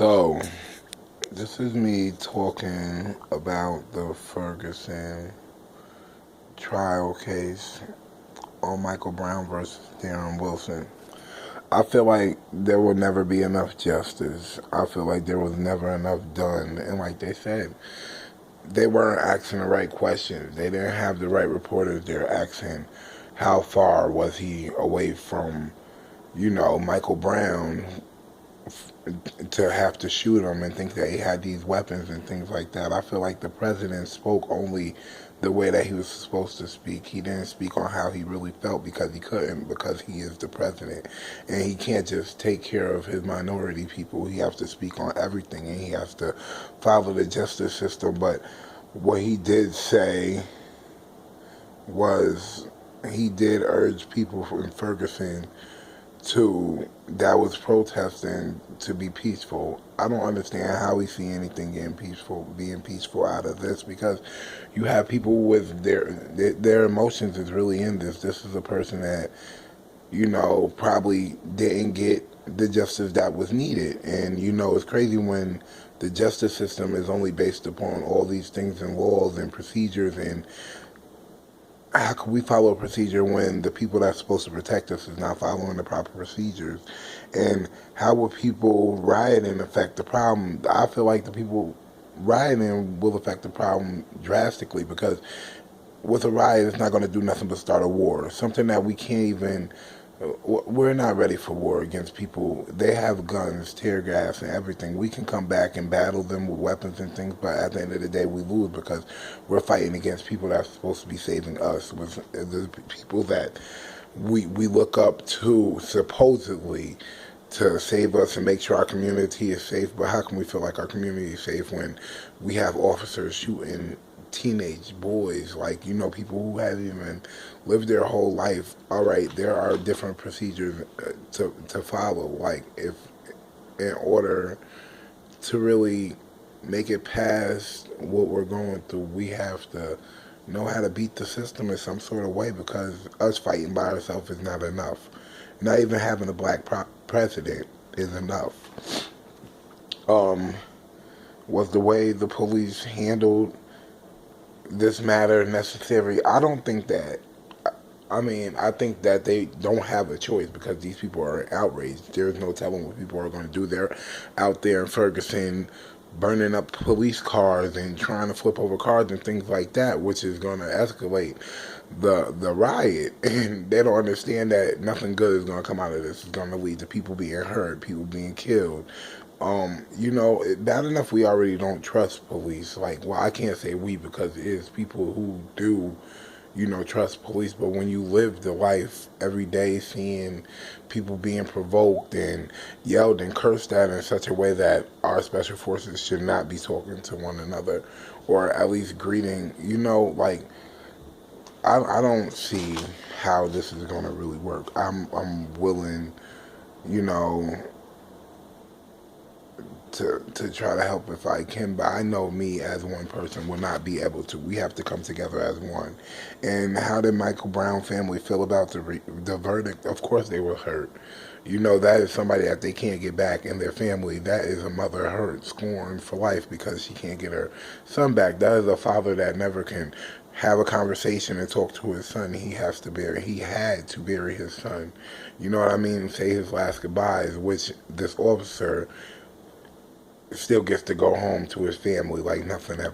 So, this is me talking about the Ferguson trial case on Michael Brown versus Darren Wilson. I feel like there will never be enough justice. I feel like there was never enough done. And like they said, they weren't asking the right questions. They didn't have the right reporters. They're asking how far was he away from, Michael Brown, to have to shoot him and think that he had these weapons and things like that. I feel like the president spoke only the way that he was supposed to speak. He didn't speak on how he really felt because he couldn't, because he is the president. And he can't just take care of his minority people. He has to speak on everything, and he has to follow the justice system. But what he did say was he did urge people in Ferguson that was protesting to be peaceful. I don't understand how we see anything being peaceful out of this, because you have people with their emotions is really in this. This is a person that, probably didn't get the justice that was needed. And, it's crazy when the justice system is only based upon all these things and laws and procedures. And how can we follow a procedure when the people that's supposed to protect us is not following the proper procedures? And how will people rioting affect the problem? I feel like the people rioting will affect the problem drastically, because with a riot, it's not going to do nothing but start a war. Something that we can't even. We're not ready for war against people. They have guns, tear gas, and everything. We can come back and battle them with weapons and things, but at the end of the day, we lose, because we're fighting against people that's supposed to be saving us, with the people that we look up to supposedly to save us and make sure our community is safe. But how can we feel like our community is safe when we have officers shooting teenage boys, like, people who haven't even lived their whole life? All right, there are different procedures to follow. Like, if in order to really make it past what we're going through, we have to know how to beat the system in some sort of way, because us fighting by ourselves is not enough. Not even having a black president is enough. Was the way the police handled this matter necessary? I don't think that. I think that they don't have a choice, because these people are outraged. There's no telling what people are going to do. They're out there in Ferguson burning up police cars and trying to flip over cars and things like that, which is going to escalate the riot. And they don't understand that nothing good is going to come out of this. It's going to lead to people being hurt, people being killed. Bad enough we already don't trust police. Like, well, I can't say we, because it is people who do, trust police. But when you live the life every day, seeing people being provoked and yelled and cursed at in such a way that our special forces should not be talking to one another, or at least greeting, like, I don't see how this is going to really work. I'm willing, you know, to try to help if I can, but I know me as one person will not be able to. We have to come together as one. And how did Michael Brown family feel about the verdict? Of course they were hurt. That is somebody that they can't get back in their family. That is a mother hurt, scorned for life because she can't get her son back. That is a father that never can have a conversation and talk to his son. He had to bury his son. You know what I mean? Say his last goodbyes, which this officer still gets to go home to his family like nothing ever